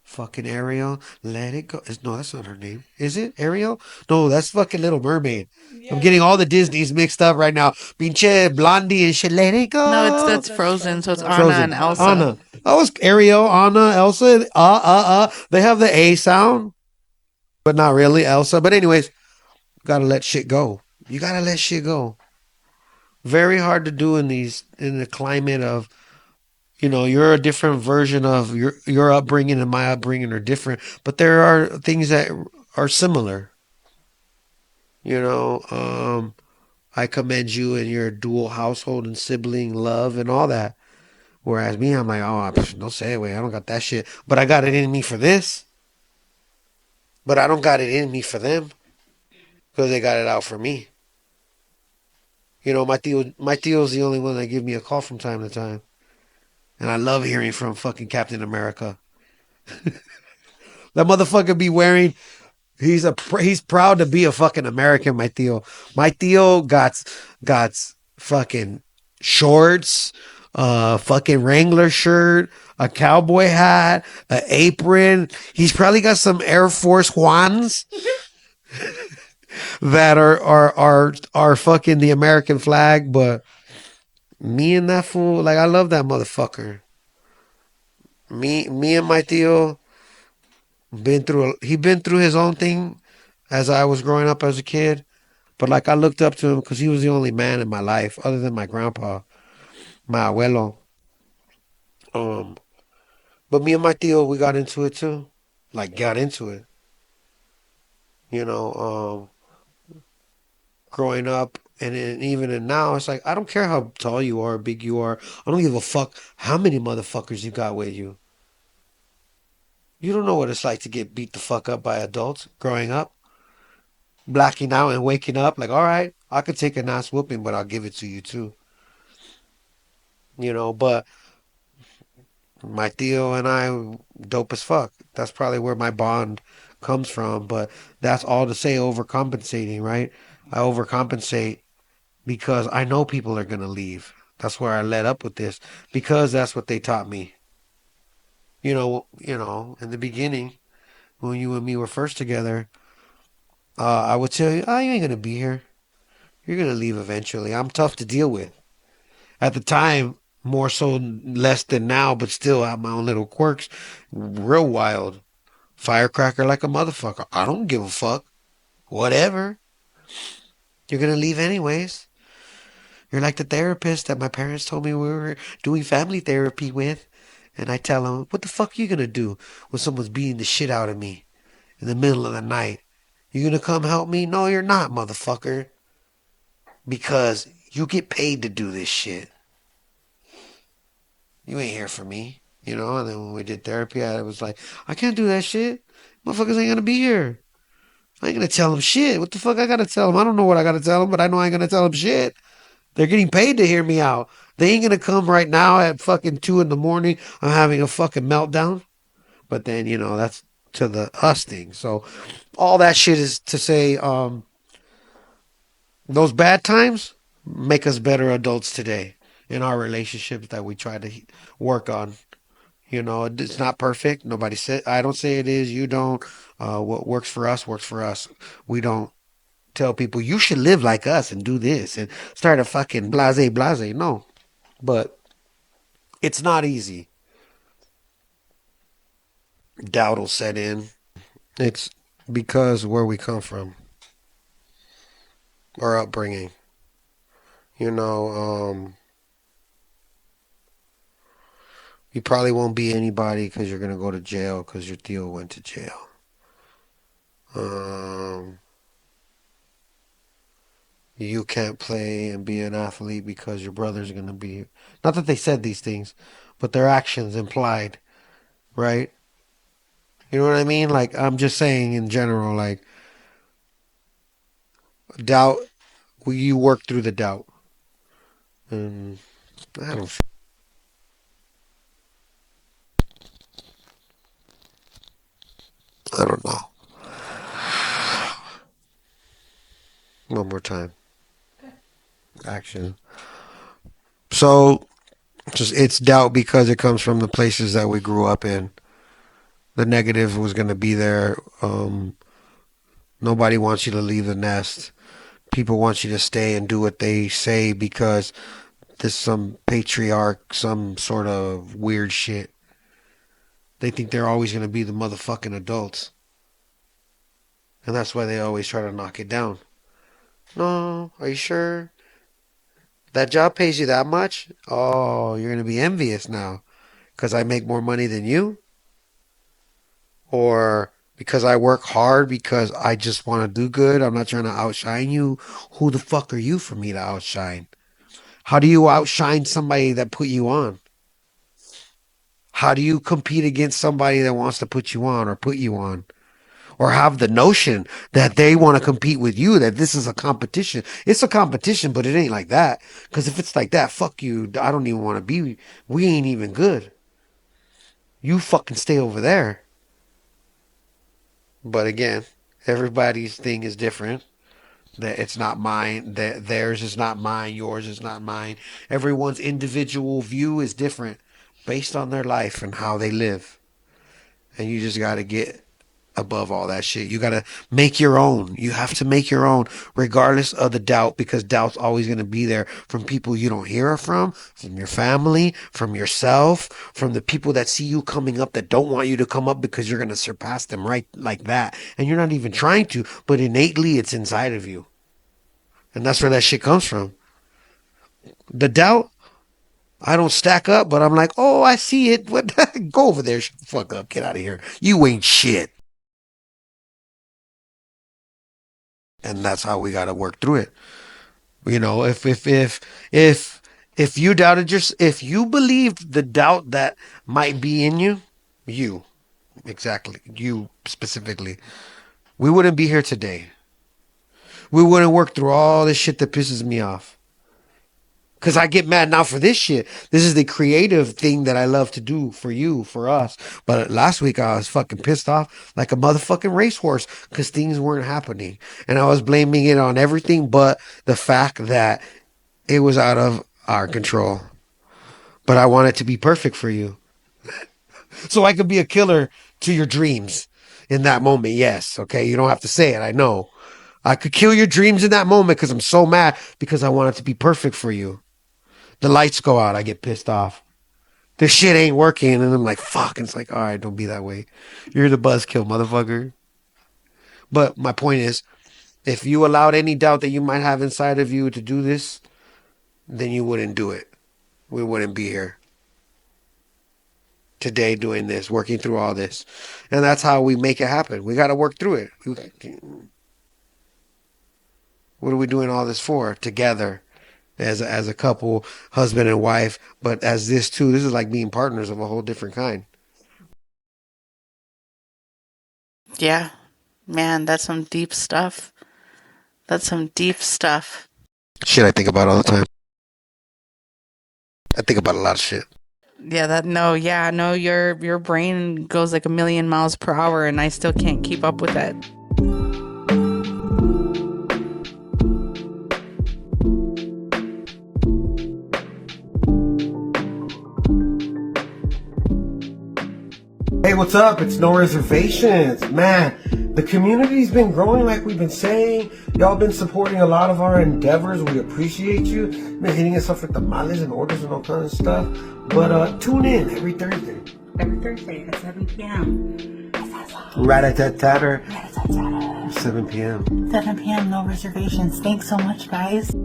fucking Ariel? Let it go. No, that's not her name. Is it Ariel? No, that's fucking Little Mermaid. I'm Yeah. getting all the Disneys mixed up right now. Pinche Blondie and shit. Let it No, it's go. that's Frozen, so it's Anna Frozen. and Elsa. Anna. That was Ariel, Anna, Elsa. They have the A sound, but not really Elsa. But anyways, gotta let shit go. You gotta let shit go. Very hard to do in the climate of you're a different version of your upbringing and my upbringing are different, but there are things that are similar. I commend you in your dual household and sibling love and all that. Whereas me, I'm like, oh, don't say it, way. I don't got that shit, but I got it in me for this. But I don't got it in me for them because they got it out for me. My tio's the only one that give me a call from time to time, and I love hearing from fucking Captain America. That motherfucker be wearing. He's proud to be a fucking American, my Theo. My Theo got fucking shorts, fucking Wrangler shirt, a cowboy hat, an apron. He's probably got some Air Force Ones that are fucking the American flag, but me and that fool, like I love that motherfucker. Me and my Theo he been through his own thing as I was growing up as a kid. But like I looked up to him because he was the only man in my life other than my grandpa, my abuelo. Um, but me and my tío, we got into it too. Like got into it. You know, growing up and even in now, it's like I don't care how tall you are, big you are. I don't give a fuck how many motherfuckers you got with you. You don't know what it's like to get beat the fuck up by adults growing up, blacking out and waking up. Like, all right, I could take a nice whooping, but I'll give it to you too. But my Theo and I, dope as fuck. That's probably where my bond comes from. But that's all to say overcompensating, right? I overcompensate because I know people are going to leave. That's where I led up with this because that's what they taught me. In the beginning, when you and me were first together, I would tell you, oh, you ain't going to be here. You're going to leave eventually. I'm tough to deal with. At the time, more so less than now, but still I have my own little quirks. Real wild. Firecracker like a motherfucker. I don't give a fuck. Whatever. You're gonna leave anyways. You're like the therapist that my parents told me we were doing family therapy with. And I tell them, what the fuck are you gonna do when someone's beating the shit out of me in the middle of the night? You gonna come help me? No, you're not, motherfucker. Because you get paid to do this shit. You ain't here for me. And then when we did therapy, I was like, I can't do that shit. Motherfuckers ain't gonna be here. I ain't gonna tell them shit. What the fuck I gotta tell them? I don't know what I gotta tell them, but I know I ain't gonna tell them shit. They're getting paid to hear me out. They ain't gonna come right now at fucking 2 in the morning. I'm having a fucking meltdown. But then, that's to the us thing. So all that shit is to say, those bad times make us better adults today in our relationships that we try to work on. You know, it's not perfect. Nobody said, I don't say it is. You don't. What works for us works for us. We don't tell people you should live like us and do this and start a fucking blase blase. No, but it's not easy. Doubt will set in. It's because where we come from, our upbringing. You know, you probably won't be anybody because you're gonna go to jail because your Theo went to jail. Um, you can't play and be an athlete because your brother's gonna be. Not that they said these things, but their actions implied, right? You know what I mean? Like I'm just saying in general, like doubt. You work through the doubt, and I don't. I don't know. One more time. Action. So just it's doubt because it comes from the places that we grew up in. The negative was going to be there. Nobody wants you to leave the nest. People want you to stay and do what they say because there's some patriarch, some sort of weird shit. They think they're always going to be the motherfucking adults. And that's why they always try to knock it down. No, are you sure? That job pays you that much? Oh, you're going to be envious now because I make more money than you? Or because I work hard because I just want to do good? I'm not trying to outshine you. Who the fuck are you for me to outshine? How do you outshine somebody that put you on? How do you compete against somebody that wants to put you on or put you on? Or have the notion that they want to compete with you, that this is a competition. It's a competition, but it ain't like that. Because if it's like that, fuck you. I don't even want to be. We ain't even good. You fucking stay over there. But again, everybody's thing is different. That it's not mine. That theirs is not mine. Yours is not mine. Everyone's individual view is different based on their life and how they live. And you just got to get above all that shit. You got to make your own. You have to make your own, regardless of the doubt, because doubt's always going to be there from people you don't hear from your family, from yourself, from the people that see you coming up that don't want you to come up because you're going to surpass them right like that. And you're not even trying to, but innately it's inside of you. And that's where that shit comes from. The doubt, I don't stack up, but I'm like, oh, I see it. What? Go over there. Shut the fuck up. Get out of here. You ain't shit. And that's how we got to work through it. You know, if you doubted your, if you believed the doubt that might be in you, you exactly, you specifically, we wouldn't be here today. We wouldn't work through all this shit that pisses me off. Cause I get mad now for this shit. This is the creative thing that I love to do for you, for us. But last week I was fucking pissed off like a motherfucking racehorse because things weren't happening, and I was blaming it on everything but the fact that it was out of our control. But I want it to be perfect for you, so I could be a killer to your dreams in that moment. Yes, okay. You don't have to say it. I know. I could kill your dreams in that moment because I'm so mad because I want it to be perfect for you. The lights go out. I get pissed off. This shit ain't working. And I'm like, fuck. And it's like, all right, don't be that way. You're the buzzkill, motherfucker. But my point is, if you allowed any doubt that you might have inside of you to do this, then you wouldn't do it. We wouldn't be here today doing this, working through all this. And that's how we make it happen. We got to work through it. What are we doing all this for? Together. As a couple, husband and wife, but as this too, this is like being partners of a whole different kind. Yeah, man, that's some deep stuff. That's some deep stuff. Shit I think about all the time. I think about a lot of shit. Yeah, that no, yeah, no, your brain goes like a million miles per hour and I still can't keep up with that. what's up? It's No Reservations. Man, the community's been growing like we've been saying. Y'all been supporting a lot of our endeavors. We appreciate you. Been hitting us up with tamales and orders and all kinds of stuff. But tune in every Thursday. Every Thursday at 7 p.m. Right at that tatter. 7 p.m. 7 p.m. No reservations. Thanks so much, guys.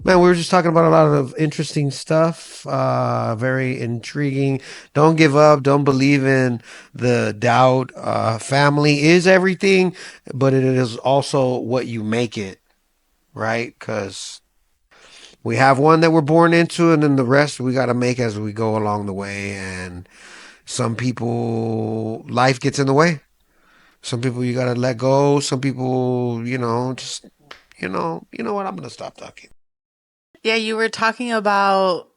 Man, we were just talking about a lot of interesting stuff. Very intriguing. Don't give up. Don't believe in the doubt. Family is everything, but it is also what you make it, right? Because we have one that we're born into, and then the rest we got to make as we go along the way. And some people, life gets in the way. Some people you got to let go. Some people, just, you know what? I'm going to stop talking. Yeah, you were talking about,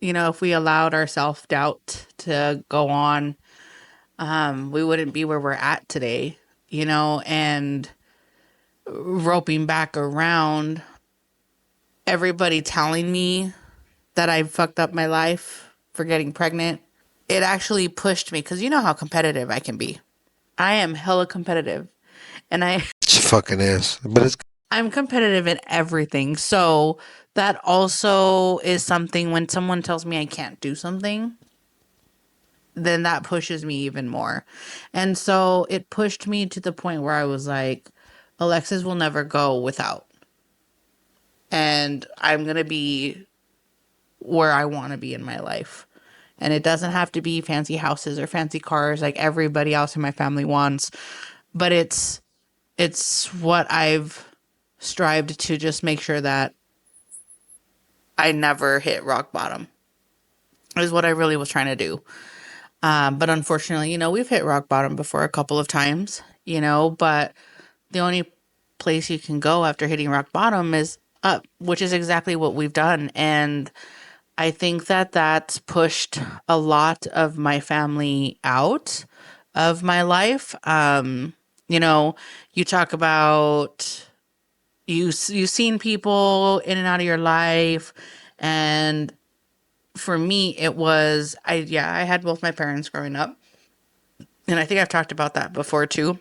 if we allowed our self doubt to go on, we wouldn't be where we're at today, and roping back around everybody telling me that I fucked up my life for getting pregnant. It actually pushed me because you know how competitive I can be. I am hella competitive and It's fucking ass. But it's I'm competitive in everything. So that also is something when someone tells me I can't do something, then that pushes me even more. And so it pushed me to the point where I was like, Alexis will never go without. And I'm going to be where I want to be in my life. And it doesn't have to be fancy houses or fancy cars like everybody else in my family wants, but it's what I've strived to just make sure that I never hit rock bottom is what I really was trying to do. But unfortunately, we've hit rock bottom before a couple of times, but the only place you can go after hitting rock bottom is up, which is exactly what we've done. And I think that that's pushed a lot of my family out of my life. You talk about you've seen people in and out of your life, and for me, it was I had both my parents growing up, and I think I've talked about that before too.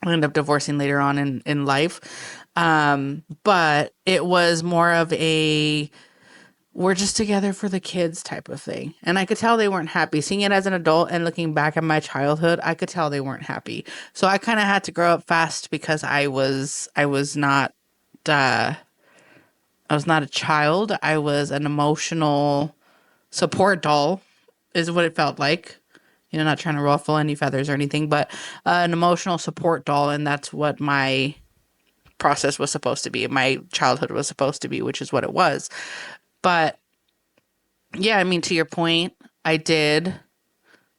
I ended up divorcing later on in life, but it was more of a we're just together for the kids type of thing. And I could tell they weren't happy. Seeing it as an adult and looking back at my childhood, I could tell they weren't happy. So I kind of had to grow up fast because uh I was not a child. I was an emotional support doll is what it felt like. Not trying to ruffle any feathers or anything, but an emotional support doll, and that's what my process was supposed to be. My childhood was supposed to be, which is what it was. But yeah, I mean, to your point, I did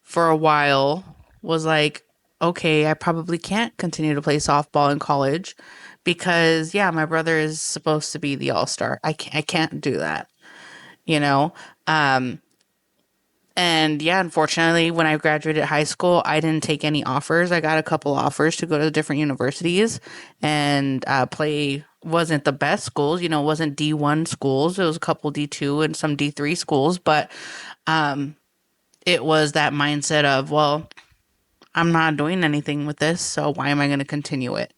for a while was like, okay, I probably can't continue to play softball in college because yeah, my brother is supposed to be the all-star. I can't do that, you know? Um, and yeah, unfortunately, when I graduated high school, I didn't take any offers. I got a couple offers to go to different universities and play wasn't the best schools, wasn't D1 schools. It was a couple D2 and some D3 schools, but it was that mindset of, well, I'm not doing anything with this, so why am I going to continue it?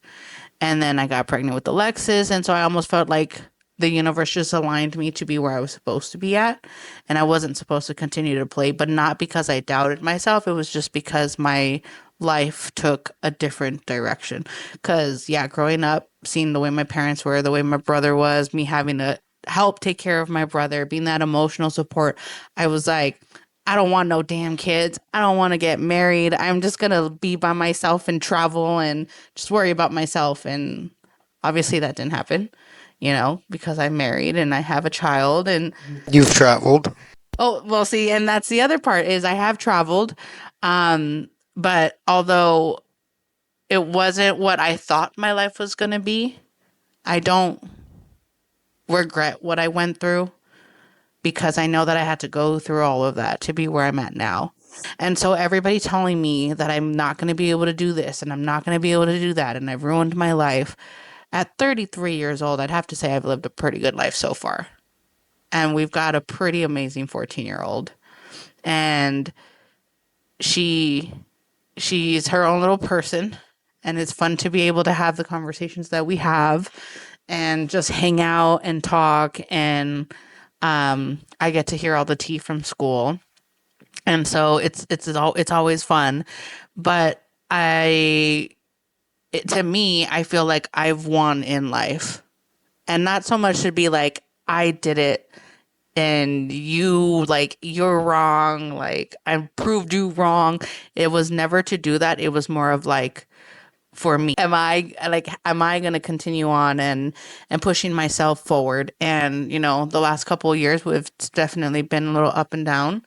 And then I got pregnant with Alexis, and so I almost felt like the universe just aligned me to be where I was supposed to be at, and I wasn't supposed to continue to play, but not because I doubted myself. It was just because my life took a different direction. Because yeah, growing up, seeing the way my parents were, the way my brother was, me having to help take care of my brother, being that emotional support, I was like, I don't want no damn kids. I don't want to get married. I'm just going to be by myself and travel and just worry about myself. And obviously that didn't happen, because I'm married and I have a child. And you've traveled. oh, well, see, and that's the other part is I have traveled. But although it wasn't what I thought my life was going to be, I don't regret what I went through because I know that I had to go through all of that to be where I'm at now. And so everybody telling me that I'm not going to be able to do this and I'm not going to be able to do that and I've ruined my life. At 33 years old, I'd have to say I've lived a pretty good life so far. And we've got a pretty amazing 14-year-old. and she she's her own little person, and it's fun to be able to have the conversations that we have and just hang out and talk, and I get to hear all the tea from school, and so it's always fun. But to me, I feel like I've won in life, and not so much to be like I did it and you like you're wrong, like I proved you wrong. It was never to do that. It was more of like, for me, am I going to continue on and pushing myself forward? And the last couple of years we've definitely been a little up and down,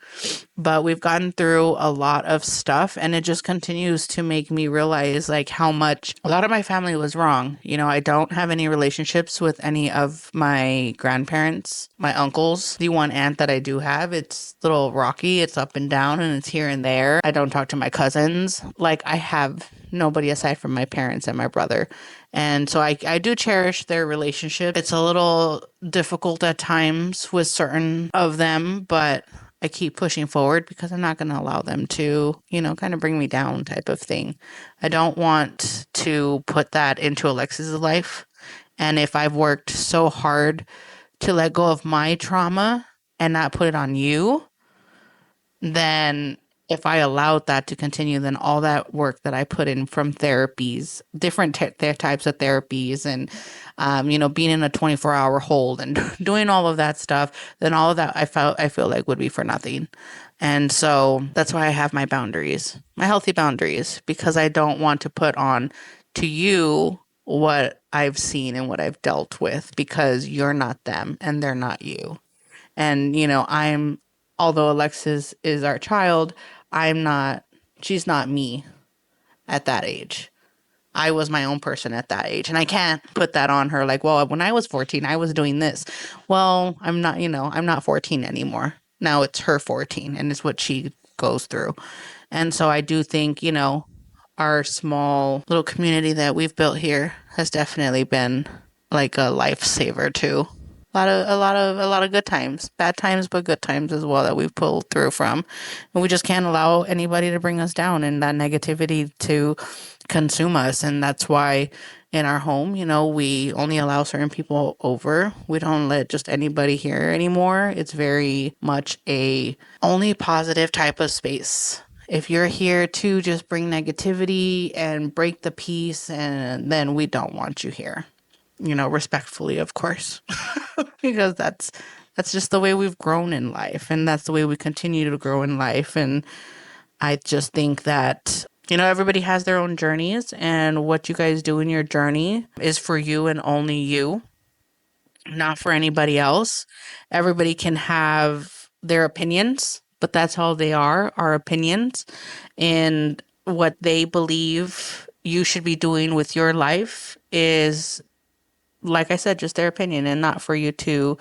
but we've gotten through a lot of stuff, and it just continues to make me realize like how much a lot of my family was wrong. I don't have any relationships with any of my grandparents, my uncles. The one aunt that I do have, it's a little rocky, it's up and down, and it's here and there. I don't talk to my cousins. Like, I have nobody aside from my parents and my brother. And so I do cherish their relationship. It's a little difficult at times with certain of them, but I keep pushing forward because I'm not going to allow them to, kind of bring me down type of thing. I don't want to put that into Alexis's life. And if I've worked so hard to let go of my trauma and not put it on you, then if I allowed that to continue, then all that work that I put in from therapies, different types of therapies, and being in a 24-hour hold and doing all of that stuff, then all of that I feel like would be for nothing. And so that's why I have my boundaries, my healthy boundaries, because I don't want to put on to you what I've seen and what I've dealt with, because you're not them and they're not you. And, although Alexis is our child, I'm not, she's not me at that age. I was my own person at that age. And I can't put that on her like, well, when I was 14, I was doing this. Well, I'm not 14 anymore. Now it's her 14, and it's what she goes through. And so I do think, our small little community that we've built here has definitely been like a lifesaver too. A lot of good times, bad times, but good times as well that we've pulled through from. And we just can't allow anybody to bring us down and that negativity to consume us. And that's why in our home, we only allow certain people over. We don't let just anybody here anymore. It's very much a only positive type of space. If you're here to just bring negativity and break the peace, and then we don't want you here. Respectfully, of course, because that's just the way we've grown in life, and that's the way we continue to grow in life. And I just think that everybody has their own journeys, and what you guys do in your journey is for you and only you, not for anybody else. Everybody can have their opinions, but that's all they are opinions, and what they believe you should be doing with your life is, like I said, just their opinion, and not for you to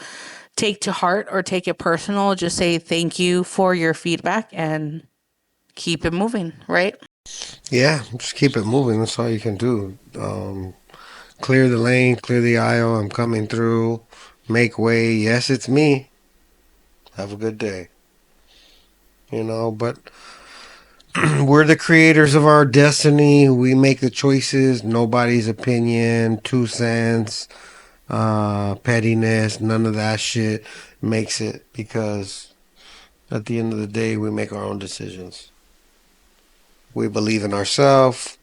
take to heart or take it personal. Just say thank you for your feedback and keep it moving, right? Yeah, just keep it moving. That's all you can do. Clear the lane, clear the aisle. I'm coming through. Make way. Yes, it's me. Have a good day. But we're the creators of our destiny. We make the choices. Nobody's opinion, 2 cents, pettiness, none of that shit makes it, because at the end of the day, we make our own decisions. We believe in ourselves,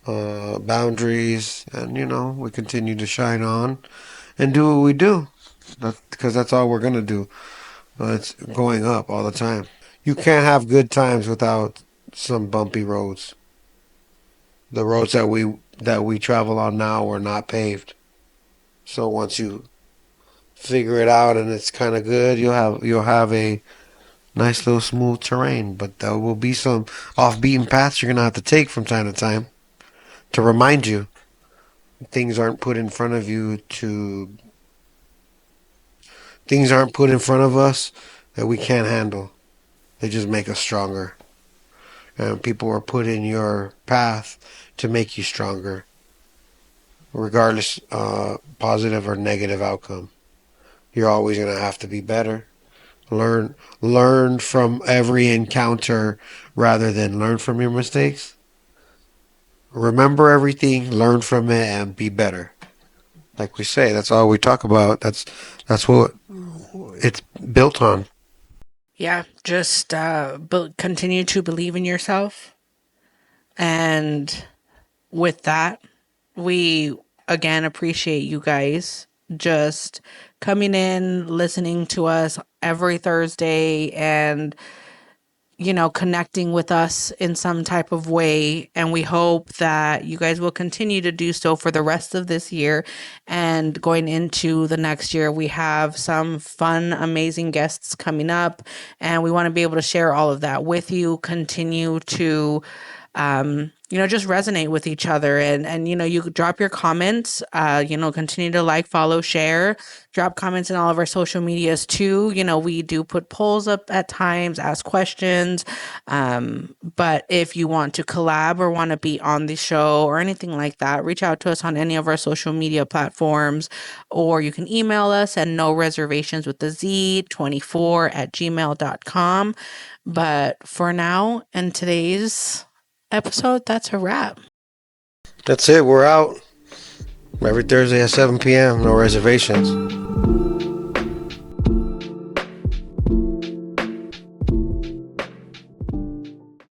boundaries, and we continue to shine on and do what we do. Because that's all we're gonna do. It's going up all the time. You can't have good times without some bumpy roads. The roads that we travel on now are not paved. So once you figure it out and it's kind of good, you'll have a nice little smooth terrain. But there will be some off beaten paths you're gonna have to take from time to time to remind you things aren't put in front of you to things aren't put in front of us that we can't handle. They just make us stronger. And people are put in your path to make you stronger, regardless positive or negative outcome. You're always gonna have to be better. Learn from every encounter rather than learn from your mistakes. Remember everything, learn from it, and be better. Like we say, that's all we talk about. That's what it's built on. Yeah, just continue to believe in yourself. And with that, we again appreciate you guys just coming in, listening to us every Thursday, and connecting with us in some type of way. And we hope that you guys will continue to do so for the rest of this year and going into the next year. We have some fun, amazing guests coming up, and we want to be able to share all of that with you. Continue to just resonate with each other, and you drop your comments, continue to like, follow, share, drop comments in all of our social medias too. We do put polls up at times, ask questions. But if you want to collab or want to be on the show or anything like that, reach out to us on any of our social media platforms, or you can email us at no reservations with the Z 24@gmail.com. But for now, in today's episode, that's a wrap. That's it. We're out every Thursday at 7 p.m. No reservations.